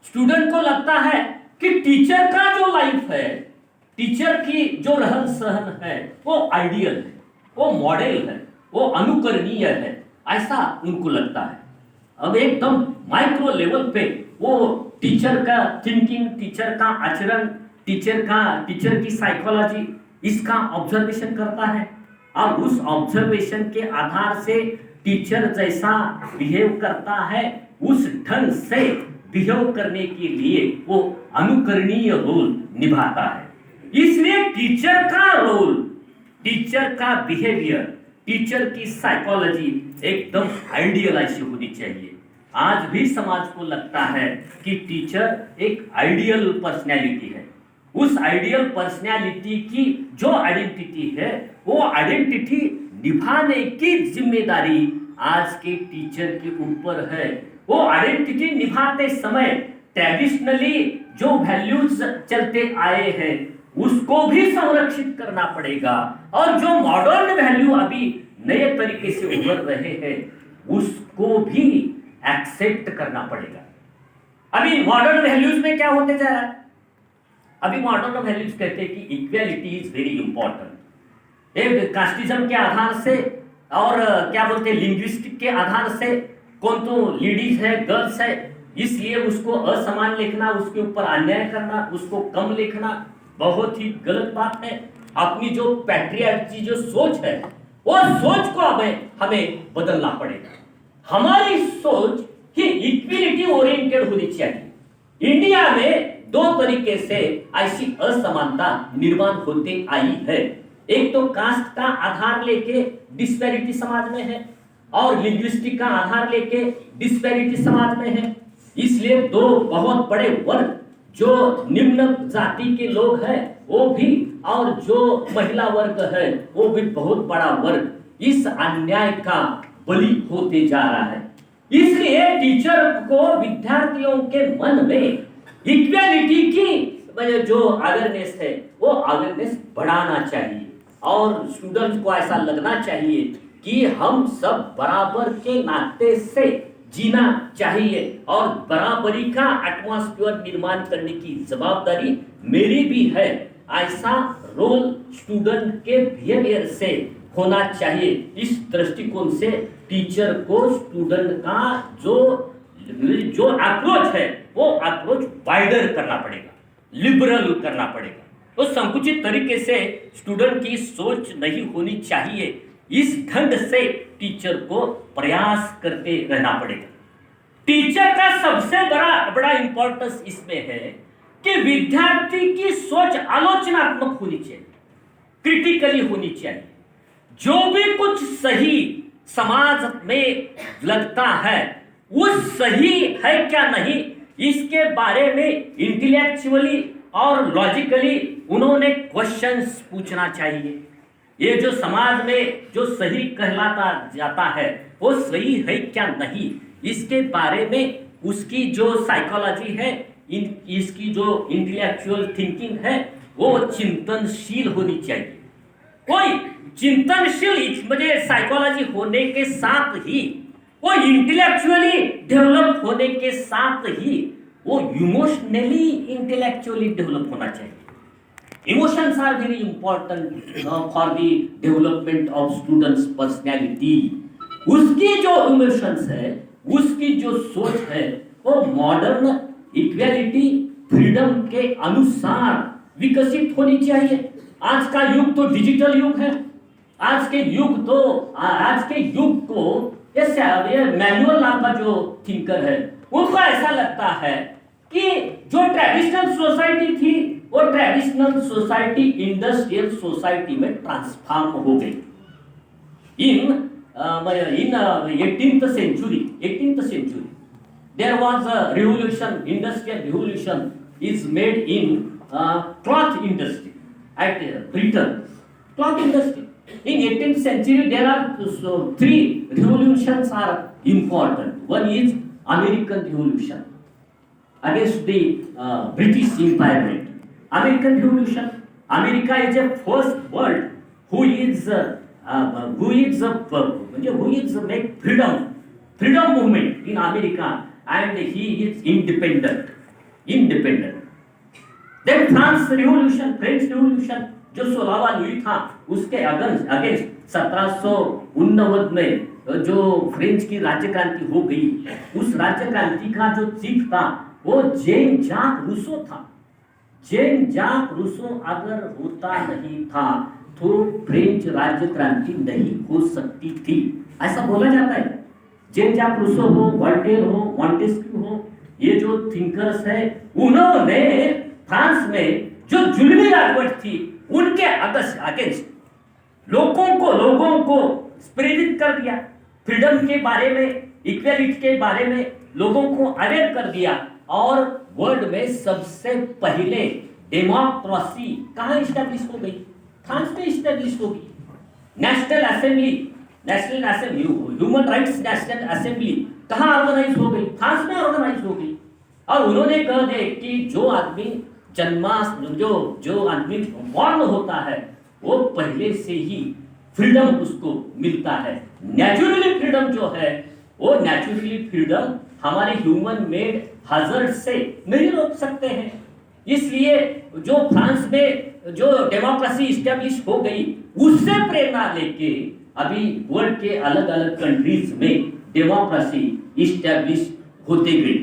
Student को लगता है कि टीचर का जो लाइफ है, टीचर की जो रहन सहन है वो आइडियल है, वो मॉडल है, वो अनुकरणीय है, ऐसा उनको लगता है। अब एकदम माइक्रो लेवल पे वो टीचर का थिंकिंग, टीचर का आचरण, टीचर की साइकोलॉजी, इसका ऑब्जर्वेशन करता है और उस ऑब्जर्वेशन के आधार से टीचर जैसा बिहेव करता है उस ढंग से बिहेव करने के लिए वो अनुकरणीय रोल निभाता है। इसलिए टीचर का रोल, टीचर का बिहेवियर, टीचर की साइकोलॉजी एकदम आइडियल ऐसी होनी चाहिए। आज भी समाज को लगता है कि टीचर एक आइडियल पर्सनैलिटी है। उस आइडियल पर्सनैलिटी की जो आइडेंटिटी है वो आइडेंटिटी निभाने की जिम्मेदारी आज के टीचर के ऊपर है। वो आइडेंटिटी निभाते समय ट्रेडिशनली जो वैल्यूज चलते आए हैं उसको भी संरक्षित करना पड़ेगा और जो मॉडर्न वैल्यू अभी नए तरीके से उभर रहे हैं उसको भी एक्सेप्ट करना पड़ेगा। अभी मॉडर्न वैल्यूज में क्या होते जा रहा है? अभी मॉडर्न वैल्यूज कहते हैं कि इक्वालिटी इज वेरी इंपॉर्टेंट। एक कास्टिज्म के आधार से और क्या बोलते हैं लिंग्विस्टिक के आधार से कौन तो लेडीज है, गर्ल्स है, इसलिए उसको असमान लिखना, उसके ऊपर अन्याय करना, उसको कम लिखना बहुत ही गलत बात है। अपनी जो पैट्रियार्ची जो सोच है वो सोच को हमें बदलना पड़ेगा। हमारी सोच ही इक्विलिटी ओरिएंटेड होनी चाहिए। इंडिया में दो तरीके से ऐसी असमानता निर्माण होते आई है। एक तो कास्ट का आधार लेके डिस्पैरिटी समाज में है और लिंग्विस्टिक का आधार लेके डिस्पैरिटी समाज में है। इसलिए दो बहुत बड़े वर्ग जो निम्न जाति के लोग हैं वो भी और जो महिला वर्ग है वो भी बहुत बड़ा वर्ग इस अन्याय का बलि होते जा रहा है। इसलिए टीचर को विद्यार्थियों के मन में इक्वालिटी की जो अवेयरनेस है वो अवेयरनेस बढ़ाना चाहिए और स्टूडेंट्स को ऐसा लगना चाहिए कि हम सब बराबर के नाते से जीना चाहिए और बराबरी का एटमॉस्फेयर निर्माण करने की जवाबदारी मेरी भी है। ऐसा रोल स्टूडेंट के बिहेवियर से होना चाहिए। इस दृष्टिकोण से टीचर को स्टूडेंट का जो अप्रोच है वो अप्रोच वाइडर करना पड़ेगा, लिबरल करना पड़ेगा। तो संकुचित तरीके से स्टूडेंट की सोच नहीं होनी चाहिए। इस ढंग से टीचर को प्रयास करते रहना पड़ेगा। टीचर का सबसे बड़ा इंपॉर्टेंस इसमें है कि विद्यार्थी की सोच आलोचनात्मक होनी चाहिए, क्रिटिकली होनी चाहिए। जो भी कुछ सही समाज में लगता है वो सही है क्या नहीं, इसके बारे में इंटेलेक्चुअली और लॉजिकली उन्होंने क्वेश्चंस पूछना चाहिए। ये जो समाज में जो सही कहलाता जाता है वो सही है क्या नहीं, इसके बारे में उसकी जो साइकोलॉजी है, इसकी जो इंटेलेक्चुअल थिंकिंग है वो चिंतनशील होनी चाहिए। कोई चिंतनशील मुझे साइकोलॉजी होने के साथ ही वो इंटेलेक्चुअली डेवलप होने के साथ ही वो इमोशनली इंटेलेक्चुअली डेवलप होना चाहिए। Emotions are very important for the development of students' personality. उसकी जो इमोशंस है, उसकी जो सोच है वो मॉडर्न इक्वालिटी फ्रीडम के अनुसार विकसित होनी चाहिए। आज का युग तो डिजिटल युग है। आज के युग को ये मैनुअल नाम का जो थिंकर है उनको ऐसा लगता है कि जो ट्रेडिशनल सोसाइटी थी वो ट्रेडिशनल सोसाइटी इंडस्ट्रियल सोसाइटी में ट्रांसफॉर्म हो गई। इन 18th century there was a revolution, industrial revolution is made in cloth industry at Britain. Cloth industry in 18th century there are three revolutions are important. One is American Revolution against the British Empire. American Revolution. America is a first world who is make freedom movement in America and he is independent. independent. Then France revolution, French revolution जो 16वां Louis था, उसके against 1789 में जो French की राज्य क्रांति हो गई, उस राज्य क्रांति का जो चीफ था वो जेन जाक रूसो था। जेन जाक रूसो अगर होता नहीं था तो फ्रेंच राज्य क्रांति नहीं हो सकती थी, ऐसा बोला जाता है। जेन जाक रूसो हो, वोल्टेयर हो, मॉन्टेस्क्यू हो, ये जो थिंकर्स है, उन्होंने फ्रांस में जो जुल्मी राजवट थी उनके अगेंस्ट लोगों को प्रेरित कर दिया, फ्रीडम के बारे में, इक्वलिटी के बारे में लोगों को अवेयर कर दिया। और वर्ल्ड में सबसे पहले डेमोक्रेसी कहाँ इस्टेब्लिश हो गई? फ्रांस में इस्टेब्लिश होगी। National assembly, human rights national assembly कहाँ ऑर्गेनाइज हो गई? फ्रांस में ऑर्गेनाइज हो गई। और उन्होंने कह दिया कि जो आदमी जो आदमी बॉर्न होता है वो पहले से ही फ्रीडम उसको मिलता है। नेचुरली फ्रीडम जो है वो नेचुरली फ्रीडम हमारे ह्यूमन मेड हजर्ड से नहीं रोक सकते हैं। इसलिए जो फ्रांस में जो डेमोक्रेसी इस्टेब्लिश हो गई, उससे प्रेरणा लेके अभी वर्ल्ड के अलग अलग कंट्रीज में डेमोक्रेसी इस्टेब्लिश होते गई।